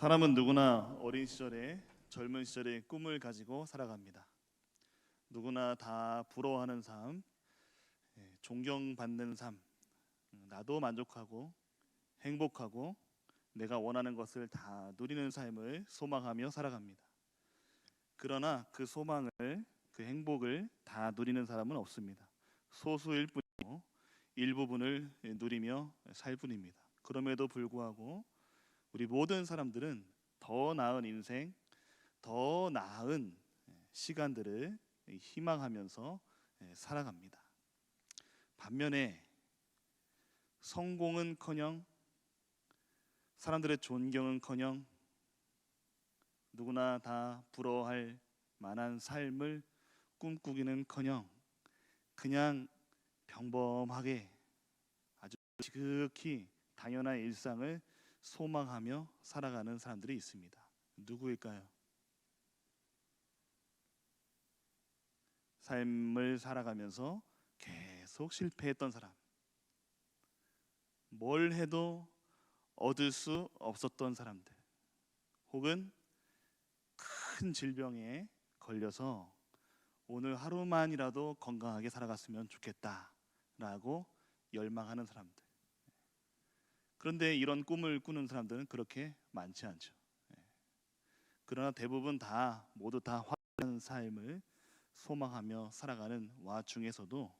사람은 누구나 어린 시절에 젊은 시절에 꿈을 가지고 살아갑니다. 누구나 다 부러워하는 삶, 존경받는 삶, 나도 만족하고 행복하고 내가 원하는 것을 다 누리는 삶을 소망하며 살아갑니다. 그러나 그 소망을, 그 행복을 다 누리는 사람은 없습니다. 소수일 뿐이고 일부분을 누리며 살 뿐입니다. 그럼에도 불구하고 우리 모든 사람들은 더 나은 인생, 더 나은 시간들을 희망하면서 살아갑니다. 반면에 성공은커녕 사람들의 존경은커녕 누구나 다 부러워할 만한 삶을 꿈꾸기는커녕 그냥 평범하게 아주 지극히 당연한 일상을 소망하며 살아가는 사람들이 있습니다. 누구일까요? 삶을 살아가면서 계속 실패했던 사람, 뭘 해도 얻을 수 없었던 사람들, 혹은 큰 질병에 걸려서 오늘 하루만이라도 건강하게 살아갔으면 좋겠다라고 열망하는 사람들. 그런데 이런 꿈을 꾸는 사람들은 그렇게 많지 않죠. 그러나 대부분 모두 다 화려한 삶을 소망하며 살아가는 와중에서도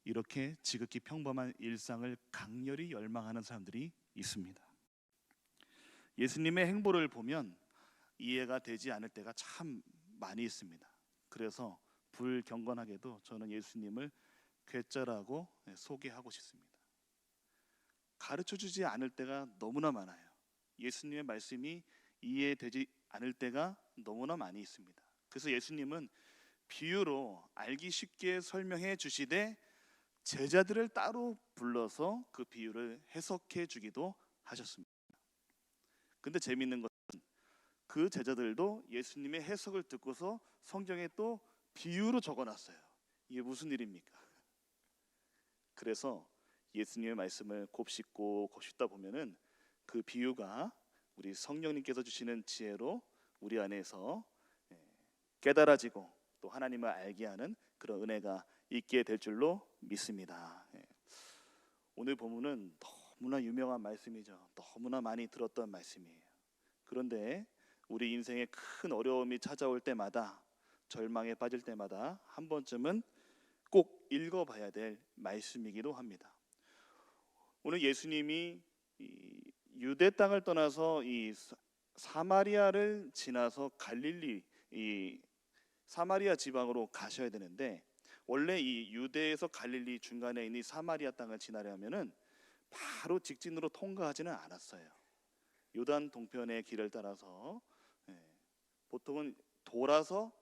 이렇게 지극히 평범한 일상을 강렬히 열망하는 사람들이 있습니다. 예수님의 행보를 보면 이해가 되지 않을 때가 참 많이 있습니다. 그래서 불경건하게도 저는 예수님을 괴짜라고 소개하고 싶습니다. 가르쳐주지 않을 때가 너무나 많아요. 예수님의 말씀이 이해되지 않을 때가 너무나 많이 있습니다. 그래서 예수님은 비유로 알기 쉽게 설명해 주시되 제자들을 따로 불러서 그 비유를 해석해 주기도 하셨습니다. 근데 재미있는 것은 그 제자들도 예수님의 해석을 듣고서 성경에 또 비유로 적어놨어요. 이게 무슨 일입니까? 그래서 예수님의 말씀을 곱씹고 곱씹다 보면은 그 비유가 우리 성령님께서 주시는 지혜로 우리 안에서 깨달아지고 또 하나님을 알게 하는 그런 은혜가 있게 될 줄로 믿습니다. 오늘 본문은 너무나 유명한 말씀이죠. 너무나 많이 들었던 말씀이에요. 그런데 우리 인생에 큰 어려움이 찾아올 때마다, 절망에 빠질 때마다 한 번쯤은 꼭 읽어봐야 될 말씀이기도 합니다. 오늘 예수님이 유대 땅을 떠나서 이 사마리아를 지나서 갈릴리, 이 사마리아 지방으로 가셔야 되는데, 원래 이 유대에서 갈릴리 중간에 있는 이 사마리아 땅을 지나려면은 바로 직진으로 통과하지는 않았어요. 요단 동편의 길을 따라서 보통은 돌아서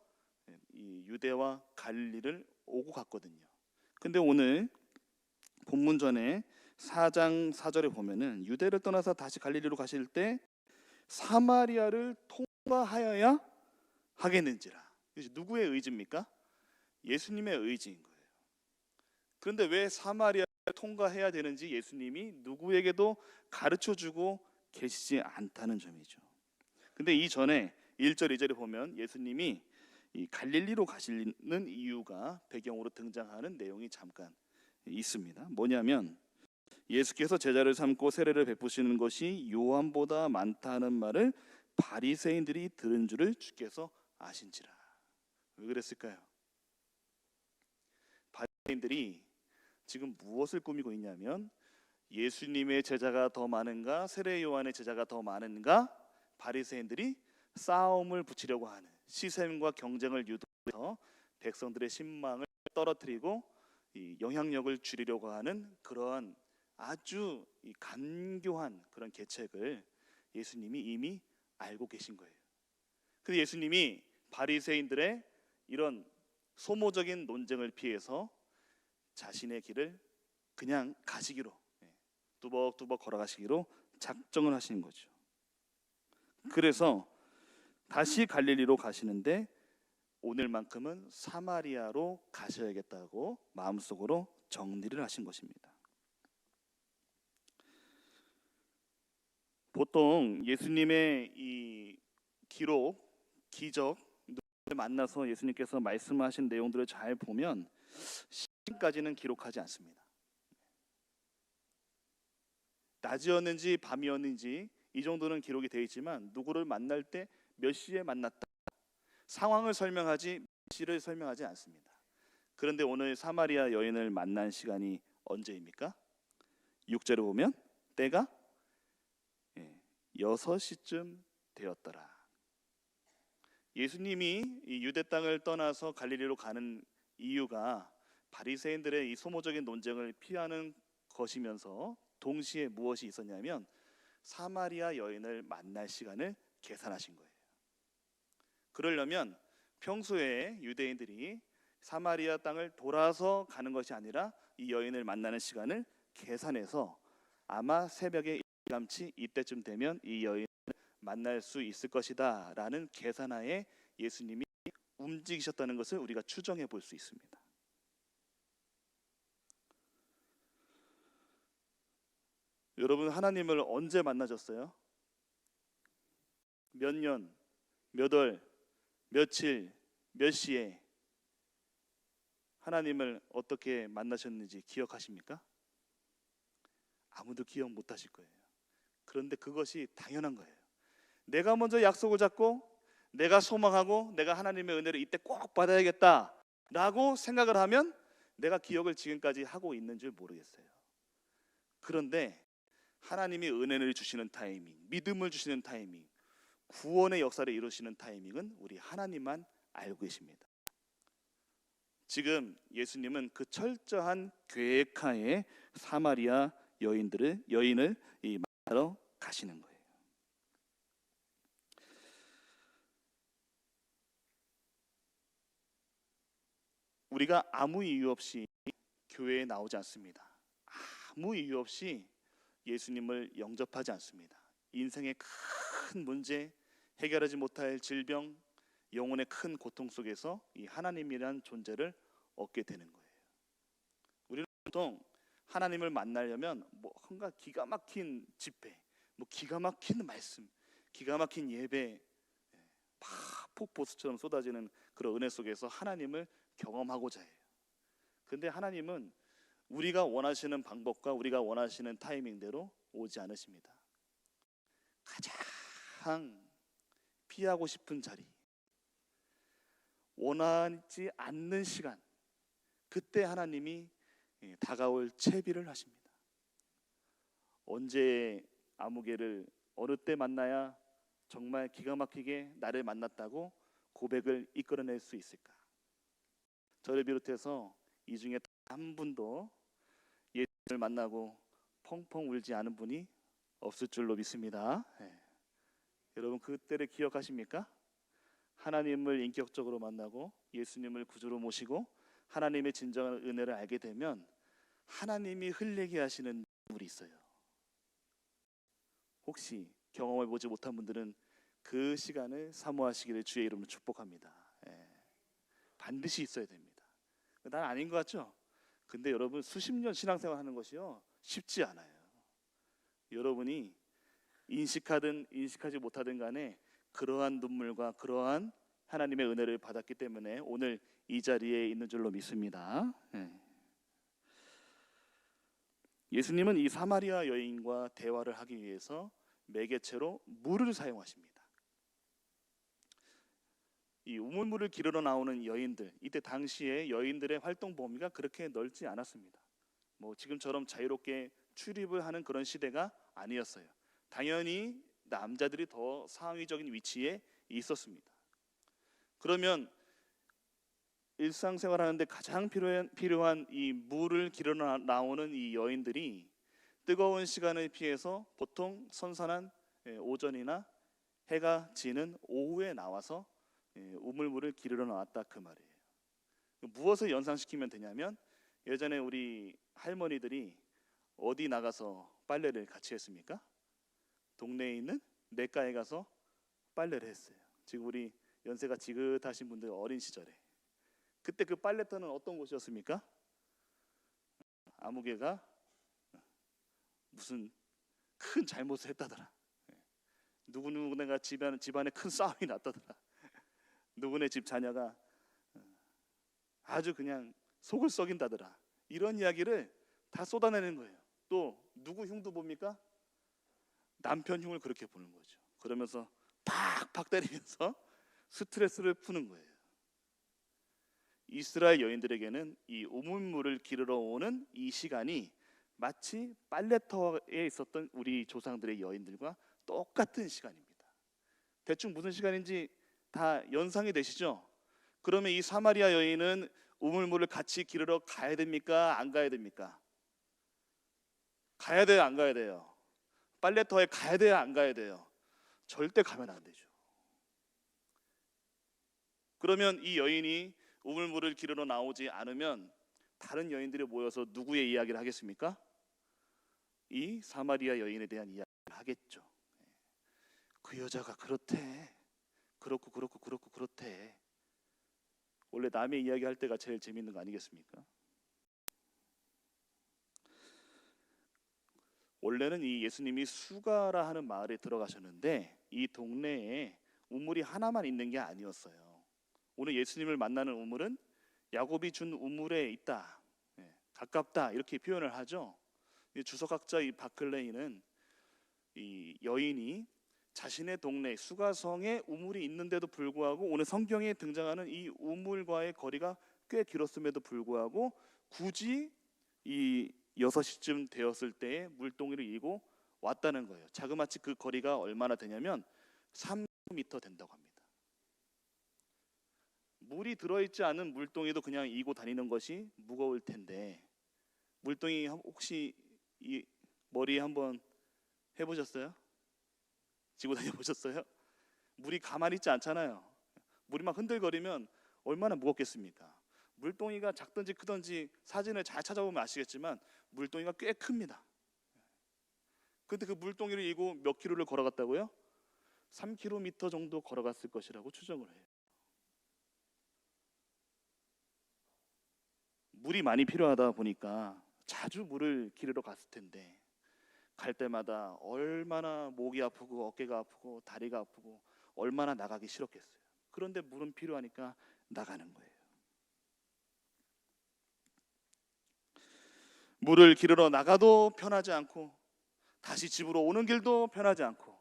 이 유대와 갈릴리를 오고 갔거든요. 근데 오늘 본문 전에 4장 4절에 보면은 유대를 떠나서 다시 갈릴리로 가실 때 사마리아를 통과하여야 하겠는지라. 누구의 의지입니까? 예수님의 의지인 거예요. 그런데 왜 사마리아를 통과해야 되는지 예수님이 누구에게도 가르쳐주고 계시지 않다는 점이죠. 근데 이전에 1절 2절에 보면 예수님이 이 갈릴리로 가시는 이유가 배경으로 등장하는 내용이 잠깐 있습니다. 뭐냐면 예수께서 제자를 삼고 세례를 베푸시는 것이 요한보다 많다는 말을 바리새인들이 들은 줄을 주께서 아신지라. 왜 그랬을까요? 바리새인들이 지금 무엇을 꾸미고 있냐면 예수님의 제자가 더 많은가, 세례 요한의 제자가 더 많은가, 바리새인들이 싸움을 붙이려고 하는, 시샘과 경쟁을 유도해서 백성들의 신망을 떨어뜨리고 이 영향력을 줄이려고 하는 그러한 아주 간교한 그런 계책을 예수님이 이미 알고 계신 거예요. 그래서 예수님이 바리새인들의 이런 소모적인 논쟁을 피해서 자신의 길을 그냥 가시기로, 뚜벅뚜벅 걸어가시기로 작정을 하시는 거죠. 그래서 다시 갈릴리로 가시는데 오늘만큼은 사마리아로 가셔야겠다고 마음속으로 정리를 하신 것입니다. 보통 예수님의 이 기록, 기적 만나서 예수님께서 말씀하신 내용들을 잘 보면 시간까지는 기록하지 않습니다. 낮이었는지 밤이었는지 이 정도는 기록이 되어 있지만 누구를 만날 때 몇 시에 만났다 상황을 설명하지 몇 시를 설명하지 않습니다. 그런데 오늘 사마리아 여인을 만난 시간이 언제입니까? 6절에 보면 때가 6시쯤 되었더라. 예수님이 이 유대 땅을 떠나서 갈릴리로 가는 이유가 바리새인들의 이 소모적인 논쟁을 피하는 것이면서 동시에 무엇이 있었냐면 사마리아 여인을 만날 시간을 계산하신 거예요. 그러려면 평소에 유대인들이 사마리아 땅을 돌아서 가는 것이 아니라 이 여인을 만나는 시간을 계산해서 아마 새벽에 일찌감치 이때쯤 되면 이 여인을 만날 수 있을 것이다 라는 계산하에 예수님이 움직이셨다는 것을 우리가 추정해 볼 수 있습니다. 여러분, 하나님을 언제 만나셨어요? 몇 년, 몇 월, 며칠, 몇 시에 하나님을 어떻게 만나셨는지 기억하십니까? 아무도 기억 못 하실 거예요. 그런데 그것이 당연한 거예요. 내가 먼저 약속을 잡고 내가 소망하고 내가 하나님의 은혜를 이때 꼭 받아야겠다 라고 생각을 하면 내가 기억을 지금까지 하고 있는 줄 모르겠어요. 그런데 하나님이 은혜를 주시는 타이밍, 믿음을 주시는 타이밍, 구원의 역사를 이루시는 타이밍은 우리 하나님만 알고 계십니다. 지금 예수님은 그 철저한 계획하에 사마리아 여인을 만나러 가시는 거예요. 우리가 아무 이유 없이 교회에 나오지 않습니다. 아무 이유 없이 예수님을 영접하지 않습니다. 인생의 큰 문제, 해결하지 못할 질병, 영혼의 큰 고통 속에서 이 하나님이란 존재를 얻게 되는 거예요. 우리는 보통 하나님을 만나려면 뭔가 기가 막힌 집회, 기가 막힌 말씀, 기가 막힌 예배, 폭포수처럼 쏟아지는 그런 은혜 속에서 하나님을 경험하고자 해요. 근데 하나님은 우리가 원하시는 방법과 우리가 원하시는 타이밍대로 오지 않으십니다. 가장 피하고 싶은 자리, 원하지 않는 시간, 그때 하나님이 다가올 채비를 하십니다. 언제 아무개를 어느 때 만나야 정말 기가 막히게 나를 만났다고 고백을 이끌어낼 수 있을까? 저를 비롯해서 이 중에 한 분도 예수님을 만나고 펑펑 울지 않은 분이 없을 줄로 믿습니다. 여러분, 그때를 기억하십니까? 하나님을 인격적으로 만나고 예수님을 구주로 모시고 하나님의 진정한 은혜를 알게 되면 하나님이 흘리게 하시는 눈물이 있어요. 혹시 경험해 보지 못한 분들은 그 시간을 사모하시기를 주의 이름으로 축복합니다. 반드시 있어야 됩니다. 난 아닌 것 같죠? 근데 여러분, 수십 년 신앙생활 하는 것이요 쉽지 않아요. 여러분이 인식하든 인식하지 못하든 간에 그러한 눈물과 그러한 하나님의 은혜를 받았기 때문에 오늘 이 자리에 있는 줄로 믿습니다. 예수님은 이 사마리아 여인과 대화를 하기 위해서 매개체로 물을 사용하십니다. 이 우물물을 기르러 나오는 여인들, 이때 당시에 여인들의 활동 범위가 그렇게 넓지 않았습니다. 지금처럼 자유롭게 출입을 하는 그런 시대가 아니었어요. 당연히 남자들이 더 상위적인 위치에 있었습니다. 그러면 일상생활하는데 가장 필요한 이 물을 기르러 나오는 이 여인들이 뜨거운 시간을 피해서 보통 선선한 오전이나 해가 지는 오후에 나와서 우물물을 기르러 나왔다, 그 말이에요. 무엇을 연상시키면 되냐면 예전에 우리 할머니들이 어디 나가서 빨래를 같이 했습니까? 동네에 있는 냇가에 가서 빨래를 했어요. 지금 우리 연세가 지긋하신 분들 어린 시절에 그때 그 빨래터는 어떤 곳이었습니까? 아무개가 무슨 큰 잘못을 했다더라. 누구누구네가 집안에 큰 싸움이 났다더라. 누구네 집 자녀가 아주 그냥 속을 썩인다더라. 이런 이야기를 다 쏟아내는 거예요. 또 누구 흉도 봅니까? 남편 흉을 그렇게 보는 거죠. 그러면서 팍팍 때리면서 스트레스를 푸는 거예요. 이스라엘 여인들에게는 이 우물물을 기르러 오는 이 시간이 마치 빨래터에 있었던 우리 조상들의 여인들과 똑같은 시간입니다. 대충 무슨 시간인지 다 연상이 되시죠? 그러면 이 사마리아 여인은 우물물을 같이 기르러 가야 됩니까? 안 가야 됩니까? 가야 돼요? 안 가야 돼요? 빨래터에 가야 돼요? 안 가야 돼요? 절대 가면 안 되죠. 그러면 이 여인이 우물물을 기르러 나오지 않으면 다른 여인들이 모여서 누구의 이야기를 하겠습니까? 이 사마리아 여인에 대한 이야기를 하겠죠. 그 여자가 그렇대. 그렇대. 원래 남의 이야기 할 때가 제일 재밌는 거 아니겠습니까? 원래는 이 예수님이 수가라 하는 마을에 들어가셨는데 이 동네에 우물이 하나만 있는 게 아니었어요. 오늘 예수님을 만나는 우물은 야곱이 준 우물에 있다, 가깝다 이렇게 표현을 하죠. 주석학자 이 바클레이는 이 여인이 자신의 동네 수가성에 우물이 있는데도 불구하고 오늘 성경에 등장하는 이 우물과의 거리가 꽤 길었음에도 불구하고 굳이 이 6시쯤 되었을 때에 물동이를 이고 왔다는 거예요. 자그마치 그 거리가 얼마나 되냐면 3m 된다고 합니다. 물이 들어있지 않은 물동이도 그냥 이고 다니는 것이 무거울 텐데 물동이 혹시 이 머리에 한번 해보셨어요? 지고 다녀보셨어요? 물이 가만히 있지 않잖아요. 물이 막 흔들거리면 얼마나 무겁겠습니까? 물동이가 작든지 크든지 사진을 잘 찾아보면 아시겠지만 물동이가 꽤 큽니다. 근데 그 물동이를 이고 몇 킬로를 걸어갔다고요? 3km 정도 걸어갔을 것이라고 추정을 해요. 물이 많이 필요하다 보니까 자주 물을 기르러 갔을 텐데 갈 때마다 얼마나 목이 아프고 어깨가 아프고 다리가 아프고 얼마나 나가기 싫었겠어요. 그런데 물은 필요하니까 나가는 거예요. 물을 기르러 나가도 편하지 않고 다시 집으로 오는 길도 편하지 않고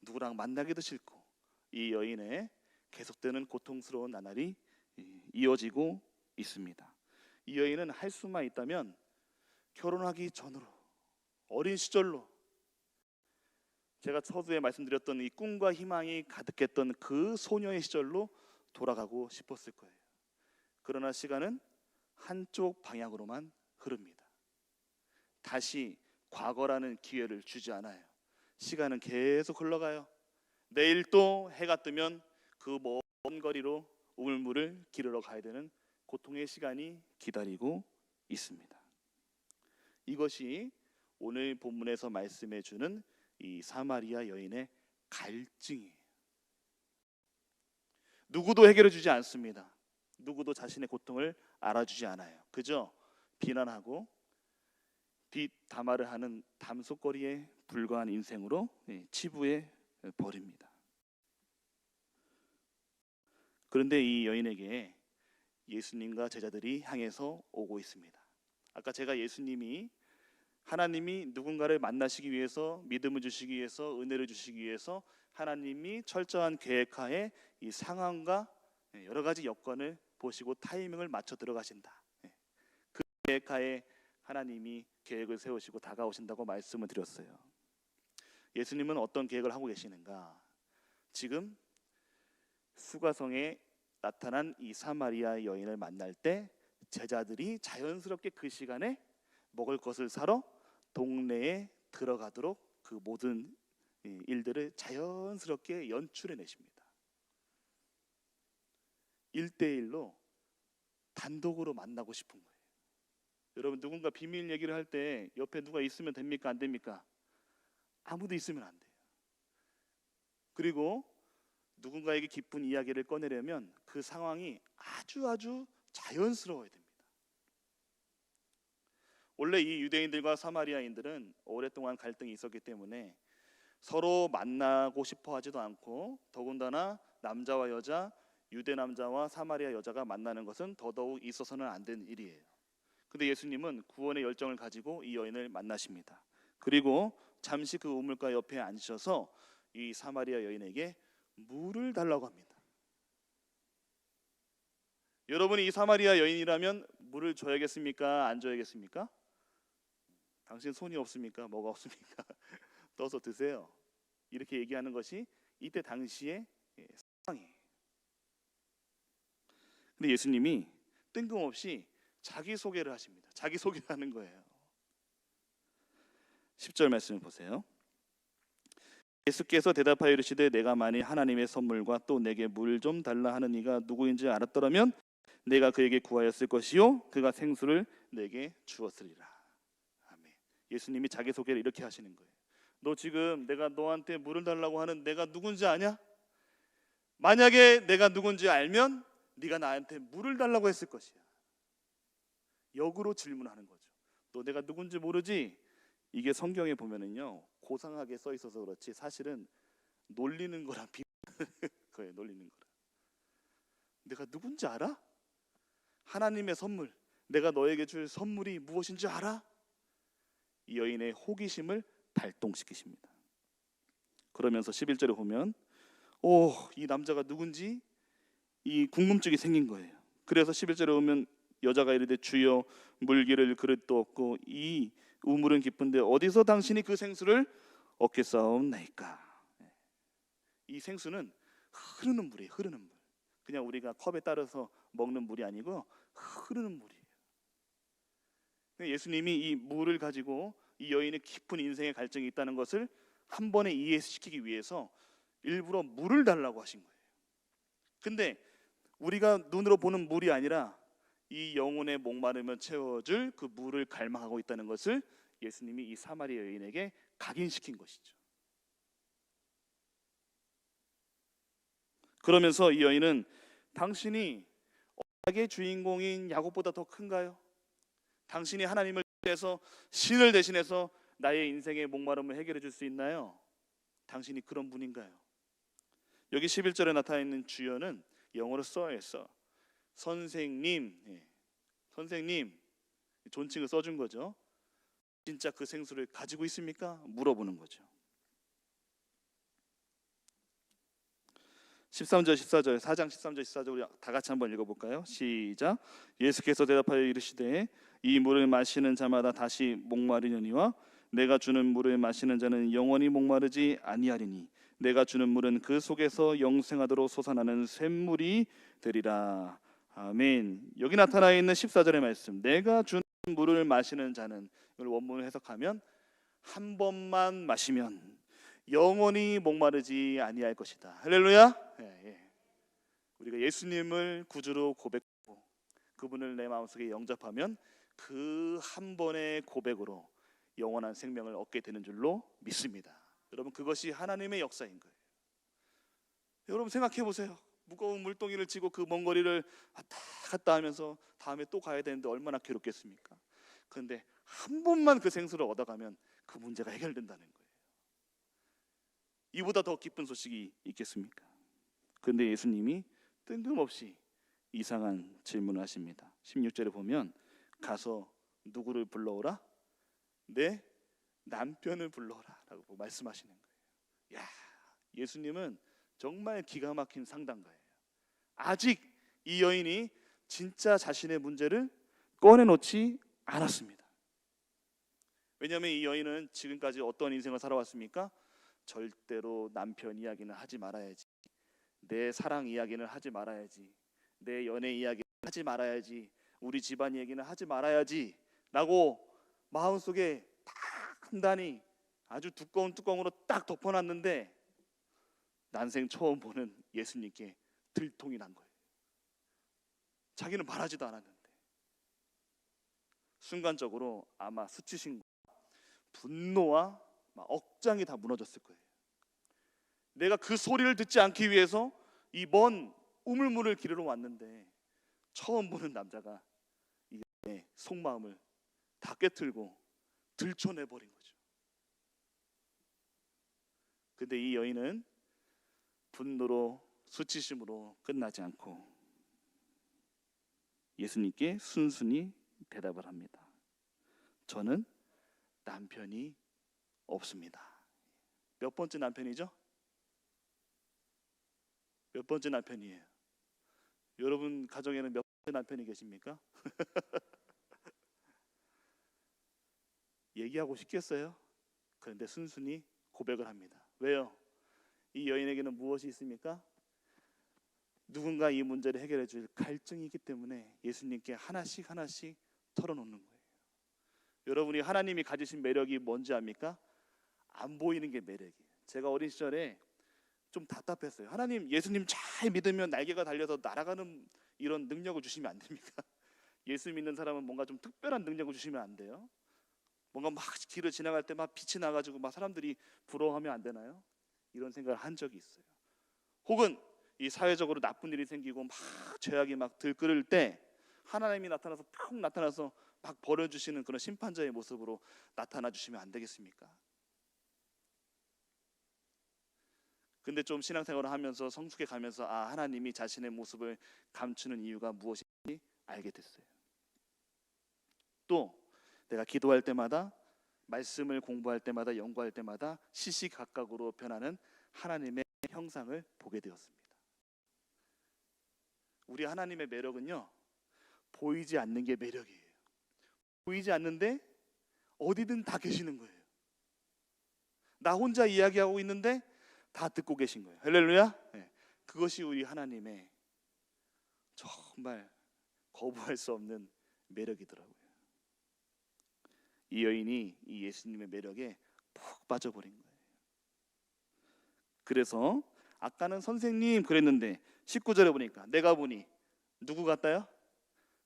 누구랑 만나기도 싫고 이 여인의 계속되는 고통스러운 나날이 이어지고 있습니다. 이 여인은 할 수만 있다면 결혼하기 전으로 어린 시절로 제가 서두에 말씀드렸던 이 꿈과 희망이 가득했던 그 소녀의 시절로 돌아가고 싶었을 거예요. 그러나 시간은 한쪽 방향으로만 흐릅니다. 다시 과거라는 기회를 주지 않아요. 시간은 계속 흘러가요. 내일 또 해가 뜨면 그 먼 거리로 우물물을 기르러 가야 되는 고통의 시간이 기다리고 있습니다. 이것이 오늘 본문에서 말씀해 주는 이 사마리아 여인의 갈증이에요. 누구도 해결해 주지 않습니다. 누구도 자신의 고통을 알아주지 않아요. 그저 비난하고 뒷담화를 하는 담속거리에 불과한 인생으로 치부해 버립니다. 그런데 이 여인에게 예수님과 제자들이 향해서 오고 있습니다. 아까 제가 예수님이 하나님이 누군가를 만나시기 위해서 믿음을 주시기 위해서 은혜를 주시기 위해서 하나님이 철저한 계획하에 이 상황과 여러 가지 여건을 보시고 타이밍을 맞춰 들어가신다. 그 계획하에 하나님이 계획을 세우시고 다가오신다고 말씀을 드렸어요. 예수님은 어떤 계획을 하고 계시는가? 지금 수가성에 나타난 이 사마리아 여인을 만날 때 제자들이 자연스럽게 그 시간에 먹을 것을 사러 동네에 들어가도록 그 모든 일들을 자연스럽게 연출해 내십니다. 1대1로 단독으로 만나고 싶은 거예요. 여러분 누군가 비밀 얘기를 할 때 옆에 누가 있으면 됩니까? 안 됩니까? 아무도 있으면 안 돼요. 그리고 누군가에게 기쁜 이야기를 꺼내려면 그 상황이 아주 자연스러워야 됩니다. 원래 이 유대인들과 사마리아인들은 오랫동안 갈등이 있었기 때문에 서로 만나고 싶어 하지도 않고, 더군다나 남자와 여자, 유대 남자와 사마리아 여자가 만나는 것은 더더욱 있어서는 안 되는 일이에요. 근데 예수님은 구원의 열정을 가지고 이 여인을 만나십니다. 그리고 잠시 그 우물가 옆에 앉으셔서 이 사마리아 여인에게 물을 달라고 합니다. 여러분이 이 사마리아 여인이라면 물을 줘야겠습니까? 안 줘야겠습니까? 당신 손이 없습니까? 뭐가 없습니까? 떠서 드세요. 이렇게 얘기하는 것이 이때 당시의 상황이에요. 근데 예수님이 뜬금없이 자기소개를 하십니다. 자기소개를 하는 거예요. 10절 말씀을 보세요. 예수께서 대답하여 이르시되 내가 만일 하나님의 선물과 또 내게 물 좀 달라 하는 이가 누구인지 알았더라면 내가 그에게 구하였을 것이요 그가 생수를 내게 주었으리라. 아멘. 예수님이 자기소개를 이렇게 하시는 거예요. 너 지금 내가 너한테 물을 달라고 하는 내가 누군지 아냐? 만약에 내가 누군지 알면 네가 나한테 물을 달라고 했을 것이야. 역으로 질문하는 거죠. 너 내가 누군지 모르지? 이게 성경에 보면은요 고상하게 써 있어서 그렇지 사실은 놀리는 거랑 거예요. 놀리는 거라. 내가 누군지 알아? 하나님의 선물, 내가 너에게 줄 선물이 무엇인지 알아? 이 여인의 호기심을 발동시키십니다. 그러면서 11절에 보면 이 남자가 누군지 이 궁금증이 생긴 거예요. 그래서 11절에 보면 여자가 이르되 주여 물기를 그릇도 없고 이 우물은 깊은데 어디서 당신이 그 생수를 얻겠사옵나이까. 이 생수는 흐르는 물이에요. 흐르는 물. 그냥 우리가 컵에 따라서 먹는 물이 아니고 흐르는 물이에요. 예수님이 이 물을 가지고 이 여인의 깊은 인생의 갈증이 있다는 것을 한 번에 이해시키기 위해서 일부러 물을 달라고 하신 거예요. 근데 우리가 눈으로 보는 물이 아니라 이 영혼의 목마르면 채워줄 그 물을 갈망하고 있다는 것을 예수님이 이 사마리아 여인에게 각인시킨 것이죠. 그러면서 이 여인은 당신이 언약의 주인공인 야곱보다 더 큰가요? 당신이 하나님을 대해서 신을 대신해서 나의 인생의 목마름을 해결해 줄 수 있나요? 당신이 그런 분인가요? 여기 11절에 나타나 있는 주여는 영어로 써있어. 선생님, 선생님 존칭을 써준 거죠. 진짜 그 생수를 가지고 있습니까? 물어보는 거죠. 13절 14절 4장 13절 14절 우리 다 같이 한번 읽어볼까요? 시작. 예수께서 대답하여 이르시되 이 물을 마시는 자마다 다시 목마르려니와 내가 주는 물을 마시는 자는 영원히 목마르지 아니하리니 내가 주는 물은 그 속에서 영생하도록 솟아나는 샘물이 되리라. 아멘. 여기 나타나 있는 14절의 말씀, 내가 주는 물을 마시는 자는, 이걸 원문을 해석하면 한 번만 마시면 영원히 목마르지 아니할 것이다. 할렐루야. 우리가 예수님을 구주로 고백하고 그분을 내 마음속에 영접하면 그 한 번의 고백으로 영원한 생명을 얻게 되는 줄로 믿습니다. 여러분, 그것이 하나님의 역사인 거예요. 여러분 생각해 보세요. 무거운 물동이를 지고 그 먼 거리를 왔다 갔다 하면서 다음에 또 가야 되는데 얼마나 괴롭겠습니까? 그런데 한 번만 그 생수를 얻어가면 그 문제가 해결된다는 거예요. 이보다 더 기쁜 소식이 있겠습니까? 그런데 예수님이 뜬금없이 이상한 질문을 하십니다. 16절에 보면 가서 누구를 불러오라? 내 남편을 불러오라 라고 말씀하시는 거예요. 야, 예수님은 정말 기가 막힌 상담가예요. 아직 이 여인이 진짜 자신의 문제를 꺼내놓지 않았습니다. 왜냐하면 이 여인은 지금까지 어떤 인생을 살아왔습니까? 절대로 남편 이야기는 하지 말아야지, 내 사랑 이야기는 하지 말아야지, 내 연애 이야기는 하지 말아야지, 우리 집안 얘기는 하지 말아야지 라고 마음속에 단단히 아주 두꺼운 뚜껑으로 딱 덮어놨는데 난생 처음 보는 예수님께 들통이 난 거예요. 자기는 말하지도 않았는데 순간적으로 아마 수치심과 분노와 막 억장이 다 무너졌을 거예요. 내가 그 소리를 듣지 않기 위해서 이 먼 우물물을 기르러 왔는데 처음 보는 남자가 이 속마음을 다 깨틀고 들춰내버린 거죠. 근데 이 여인은 분노로 수치심으로 끝나지 않고 예수님께 순순히 대답을 합니다. 저는 남편이 없습니다. 몇 번째 남편이죠? 몇 번째 남편이에요? 여러분 가정에는 몇 번째 남편이 계십니까? 얘기하고 싶겠어요? 그런데 순순히 고백을 합니다. 왜요? 이 여인에게는 무엇이 있습니까? 누군가 이 문제를 해결해 줄 갈증이 있기 때문에 예수님께 하나씩 하나씩 털어놓는 거예요. 여러분이 하나님이 가지신 매력이 뭔지 압니까? 안 보이는 게 매력이에요. 제가 어린 시절에 좀 답답했어요. 하나님, 예수님 잘 믿으면 날개가 달려서 날아가는 이런 능력을 주시면 안 됩니까? 예수 믿는 사람은 뭔가 좀 특별한 능력을 주시면 안 돼요? 뭔가 막 길을 지나갈 때 막 빛이 나가지고 막 사람들이 부러워하면 안 되나요? 이런 생각을 한 적이 있어요. 혹은 이 사회적으로 나쁜 일이 생기고 막 죄악이 막 들끓을 때 하나님이 나타나서 푹 나타나서 막 벌어주시는 그런 심판자의 모습으로 나타나 주시면 안 되겠습니까? 근데 좀 신앙생활을 하면서 성숙해 가면서 하나님이 자신의 모습을 감추는 이유가 무엇인지 알게 됐어요. 또 내가 기도할 때마다, 말씀을 공부할 때마다, 연구할 때마다 시시각각으로 변하는 하나님의 형상을 보게 되었습니다. 우리 하나님의 매력은요, 보이지 않는 게 매력이에요. 보이지 않는데 어디든 다 계시는 거예요. 나 혼자 이야기하고 있는데 다 듣고 계신 거예요. 할렐루야. 네. 그것이 우리 하나님의 정말 거부할 수 없는 매력이더라고요. 이 여인이 이 예수님의 매력에 푹 빠져버린 거예요. 그래서 아까는 선생님 그랬는데 19절에 보니까 내가 보니 누구 같다요?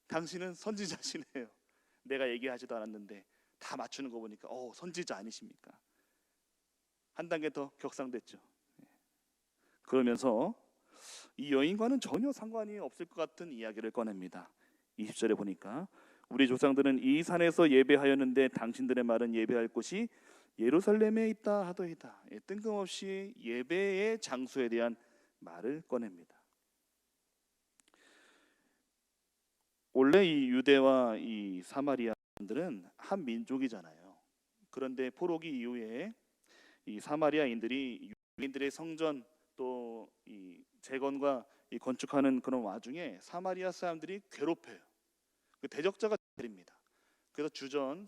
당신은 선지자시네요. 내가 얘기하지도 않았는데 다 맞추는 거 보니까 선지자 아니십니까? 한 단계 더 격상됐죠. 그러면서 이 여인과는 전혀 상관이 없을 것 같은 이야기를 꺼냅니다. 20절에 보니까 우리 조상들은 이 산에서 예배하였는데 당신들의 말은 예배할 곳이 예루살렘에 있다 하더이다. 뜬금없이 예배의 장소에 대한 말을 꺼냅니다. 원래 이 유대와 이 사마리아인들은 한 민족이잖아요. 그런데 포로기 이후에 이 사마리아인들이 유대인들의 성전 또 이 재건과 이 건축하는 그런 와중에 사마리아 사람들이 괴롭혀요. 그 대적자가 됩니다. 그래서 주전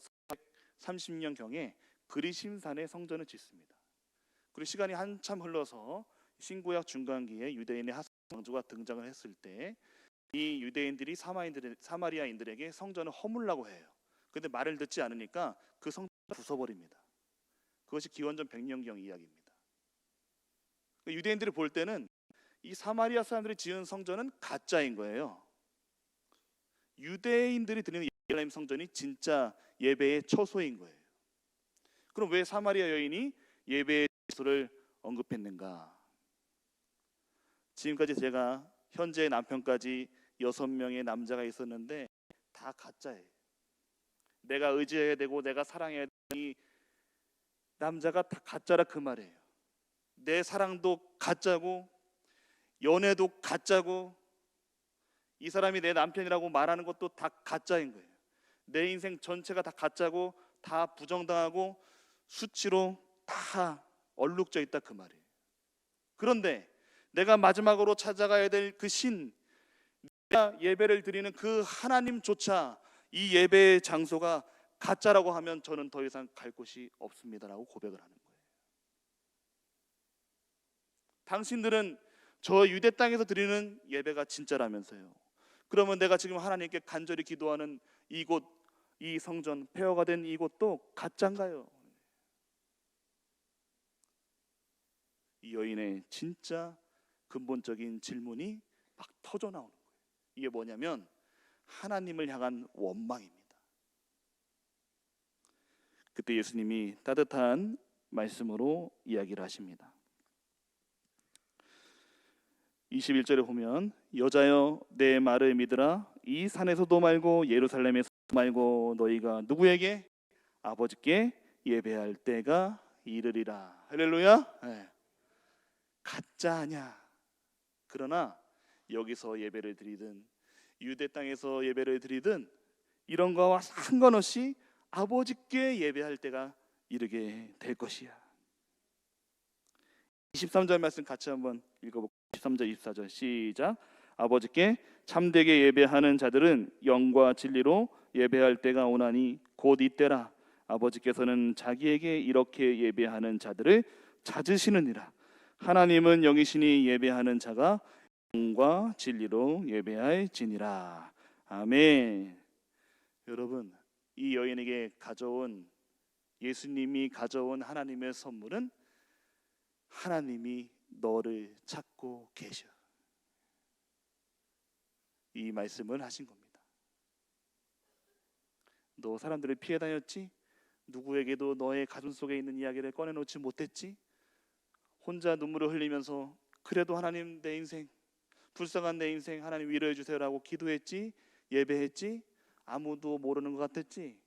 430년 경에 그리심산에 성전을 짓습니다. 그리고 시간이 한참 흘러서 신구약 중간기에 유대인의 하사 왕조가 등장을 했을 때 이 유대인들이 사마리아인들에게 성전을 허물라고 해요. 그런데 말을 듣지 않으니까 그 성전을 부숴버립니다. 그것이 기원전 100년경 이야기입니다. 유대인들이 볼 때는 이 사마리아 사람들이 지은 성전은 가짜인 거예요. 유대인들이 드리는 예루살렘 성전이 진짜 예배의 처소인 거예요. 그럼 왜 사마리아 여인이 예배의 처소를 언급했는가? 지금까지 제가 현재 남편까지 6명의 남자가 있었는데 다 가짜예요. 내가 의지해야 되고 내가 사랑해야 되는 이 남자가 다 가짜라 그 말이에요. 내 사랑도 가짜고 연애도 가짜고 이 사람이 내 남편이라고 말하는 것도 다 가짜인 거예요. 내 인생 전체가 다 가짜고 다 부정당하고 수치로 다 얼룩져 있다 그 말이에요. 그런데 내가 마지막으로 찾아가야 될 그 신, 내가 예배를 드리는 그 하나님조차 이 예배의 장소가 가짜라고 하면 저는 더 이상 갈 곳이 없습니다라고 고백을 하는 거예요. 당신들은 저 유대 땅에서 드리는 예배가 진짜라면서요. 그러면 내가 지금 하나님께 간절히 기도하는 이곳, 이 성전, 폐허가 된 이곳도 가짜인가요? 이 여인의 진짜 근본적인 질문이 막 터져 나오는 거예요. 이게 뭐냐면 하나님을 향한 원망입니다. 그때 예수님이 따뜻한 말씀으로 이야기를 하십니다. 21절에 보면 여자여 내 말을 믿으라. 이 산에서도 말고 예루살렘에서도 말고 너희가 누구에게? 아버지께 예배할 때가 이르리라. 할렐루야. 네. 가짜 아니야. 그러나 여기서 예배를 드리든 유대 땅에서 예배를 드리든 이런 거와 상관없이 아버지께 예배할 때가 이르게 될 것이야. 23절 말씀 같이 한번 읽어볼까요? 23절 24절 시작. 아버지께 참되게 예배하는 자들은 영과 진리로 예배할 때가 오나니 곧 이때라. 아버지께서는 자기에게 이렇게 예배하는 자들을 찾으시느니라. 하나님은 영이시니 예배하는 자가 영과 진리로 예배할지니라. 아멘. 여러분, 이 여인에게 가져온 예수님이 가져온 하나님의 선물은 하나님이 너를 찾고 계셔. 이 말씀을 하신 겁니다. 너 사람들을 피해 다녔지? 누구에게도 너의 가슴 속에 있는 이야기를 꺼내놓지 못했지? 혼자 눈물을 흘리면서 그래도 하나님 내 인생, 불쌍한 내 인생 하나님 위로해 주세요라고 기도했지? 예배했지? 아무도 모르는 것 같았지?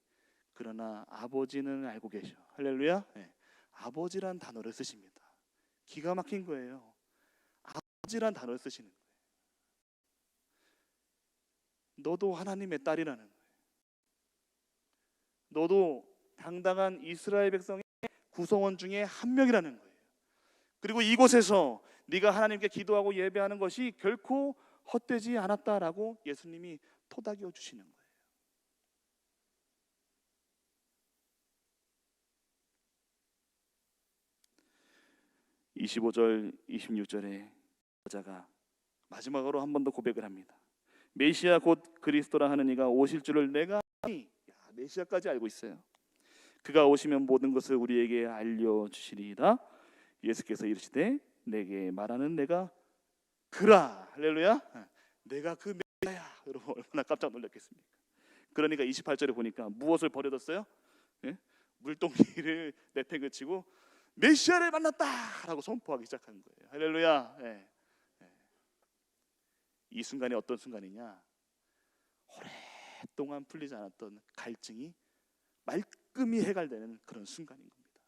그러나 아버지는 알고 계셔. 할렐루야. 네. 아버지란 단어를 쓰십니다. 기가 막힌 거예요. 아버지란 단어를 쓰시는 거예요. 너도 하나님의 딸이라는 거예요. 너도 당당한 이스라엘 백성의 구성원 중에 한 명이라는 거예요. 그리고 이곳에서 네가 하나님께 기도하고 예배하는 것이 결코 헛되지 않았다라고 예수님이 토닥여 주시는 거예요. (25절) (26절에) 여자가 마지막으로 한 번 더 고백을 합니다. 메시아 곧 그리스도라 하는 이가 오실 줄을 내가 아니. 메시아까지 알고 있어요. 그가 오시면 모든 것을 우리에게 알려주시리이다. 예수께서 이르시되 내게 말하는 내가 그라. 할렐루야. 내가 그 메시아야. 여러분 얼마나 깜짝 놀랐겠습니까? 그러니까 28절에 보니까 무엇을 버려뒀어요? 예? 물동이를 내팽개치고 메시아를 만났다 라고 선포하기 시작한 거예요. 할렐루야. 예. 예. 이 순간이 어떤 순간이냐? 오랫동안 풀리지 않았던 갈증이 말끔히 해결되는 그런 순간인 겁니다.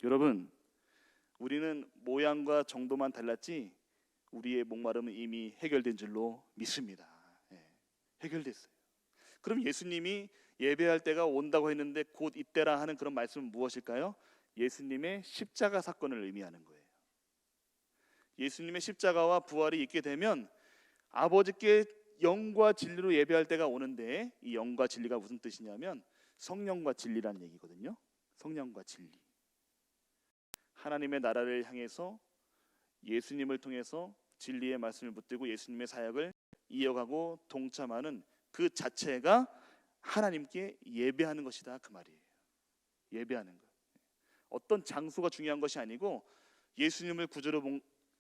여러분, 우리는 모양과 정도만 달랐지 우리의 목마름은 이미 해결된 줄로 믿습니다. 예. 해결됐어요. 그럼 예수님이 예배할 때가 온다고 했는데 곧 이때라 하는 그런 말씀은 무엇일까요? 예수님의 십자가 사건을 의미하는 거예요. 예수님의 십자가와 부활이 있게 되면 아버지께 영과 진리로 예배할 때가 오는데, 이 영과 진리가 무슨 뜻이냐면 성령과 진리라는 얘기거든요. 성령과 진리. 하나님의 나라를 향해서 예수님을 통해서 진리의 말씀을 붙들고 예수님의 사역을 이어가고 동참하는 그 자체가 하나님께 예배하는 것이다, 그 말이에요. 예배하는 것. 어떤 장소가 중요한 것이 아니고 예수님을 구주로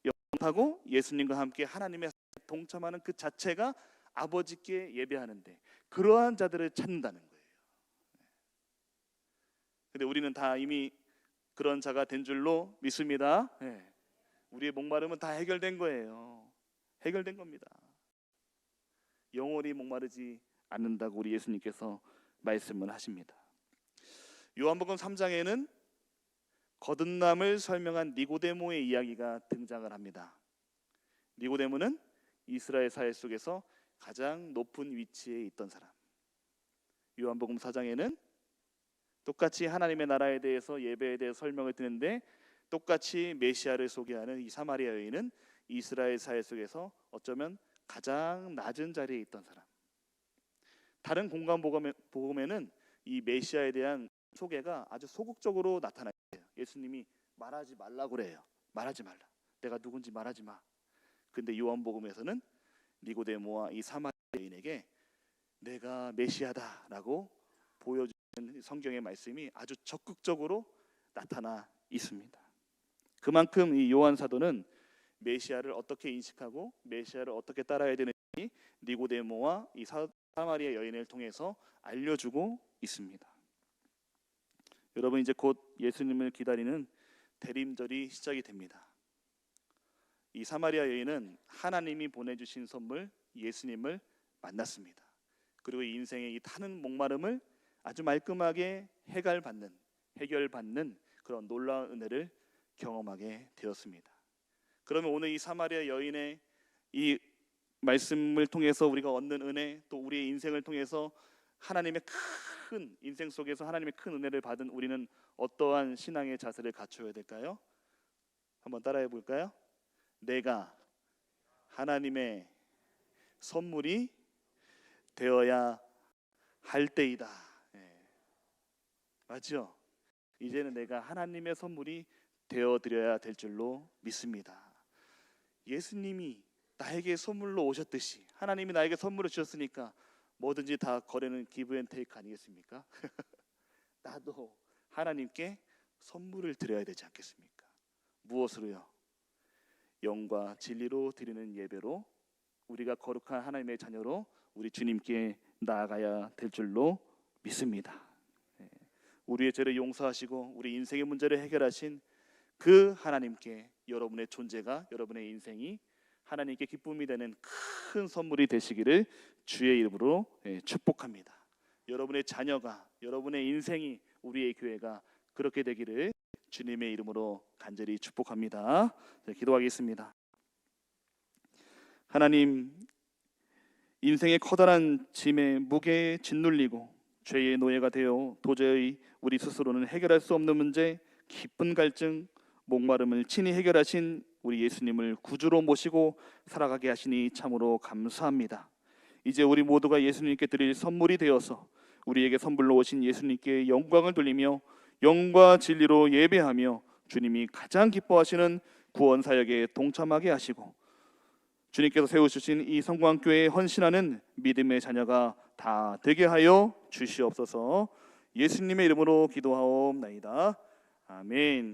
영접하고 예수님과 함께 하나님의 동참하는 그 자체가 아버지께 예배하는데, 그러한 자들을 찾는다는 거예요. 근데 우리는 다 이미 그런 자가 된 줄로 믿습니다. 우리의 목마름은 다 해결된 거예요. 해결된 겁니다. 영원히 목마르지 않는다고 우리 예수님께서 말씀을 하십니다. 요한복음 3장에는 거듭남을 설명한 니고데모의 이야기가 등장을 합니다. 니고데모는 이스라엘 사회 속에서 가장 높은 위치에 있던 사람. 요한복음 4장에는 똑같이 하나님의 나라에 대해서, 예배에 대해서 설명을 듣는데 똑같이 메시아를 소개하는 이 사마리아 여인은 이스라엘 사회 속에서 어쩌면 가장 낮은 자리에 있던 사람. 다른 공간 복음에는 이 메시아에 대한 소개가 아주 소극적으로 나타나요. 예수님이 말하지 말라고 그래요. 말하지 말라. 내가 누군지 말하지 마. 근데 요한복음에서는 니고데모와 이 사마리아 여인에게 내가 메시아다라고 보여주는 성경의 말씀이 아주 적극적으로 나타나 있습니다. 그만큼 이 요한 사도는 메시아를 어떻게 인식하고 메시아를 어떻게 따라야 되는지 니고데모와 이 사마리아 여인을 통해서 알려주고 있습니다. 여러분, 이제 곧 예수님을 기다리는 대림절이 시작이 됩니다. 이 사마리아 여인은 하나님이 보내주신 선물 예수님을 만났습니다. 그리고 이 인생의 이 타는 목마름을 아주 말끔하게 해결받는 그런 놀라운 은혜를 경험하게 되었습니다. 그러면 오늘 이 사마리아 여인의 이 말씀을 통해서 우리가 얻는 은혜, 또 우리의 인생을 통해서 하나님의 큰 인생 속에서 하나님의 큰 은혜를 받은 우리는 어떠한 신앙의 자세를 갖춰야 될까요? 한번 따라해 볼까요? 내가 하나님의 선물이 되어야 할 때이다. 맞죠? 이제는 내가 하나님의 선물이 되어드려야 될 줄로 믿습니다. 예수님이 나에게 선물로 오셨듯이 하나님이 나에게 선물을 주셨으니까 뭐든지 다 거래는 기브 앤 테이크 아니겠습니까? 나도 하나님께 선물을 드려야 되지 않겠습니까? 무엇으로요? 영과 진리로 드리는 예배로, 우리가 거룩한 하나님의 자녀로 우리 주님께 나아가야 될 줄로 믿습니다. 우리의 죄를 용서하시고 우리 인생의 문제를 해결하신 그 하나님께 여러분의 존재가, 여러분의 인생이 하나님께 기쁨이 되는 큰 선물이 되시기를 주의 이름으로 축복합니다. 여러분의 자녀가, 여러분의 인생이, 우리의 교회가 그렇게 되기를 주님의 이름으로 간절히 축복합니다. 기도하겠습니다. 하나님, 인생의 커다란 짐에 무게에 짓눌리고 죄의 노예가 되어 도저히 우리 스스로는 해결할 수 없는 문제, 깊은 갈증, 목마름을 친히 해결하신 우리 예수님을 구주로 모시고 살아가게 하시니 참으로 감사합니다. 이제 우리 모두가 예수님께 드릴 선물이 되어서 우리에게 선물로 오신 예수님께 영광을 돌리며 영과 진리로 예배하며 주님이 가장 기뻐하시는 구원 사역에 동참하게 하시고 주님께서 세우주신 이 성광교회에 헌신하는 믿음의 자녀가 다 되게 하여 주시옵소서. 예수님의 이름으로 기도하옵나이다. 아멘.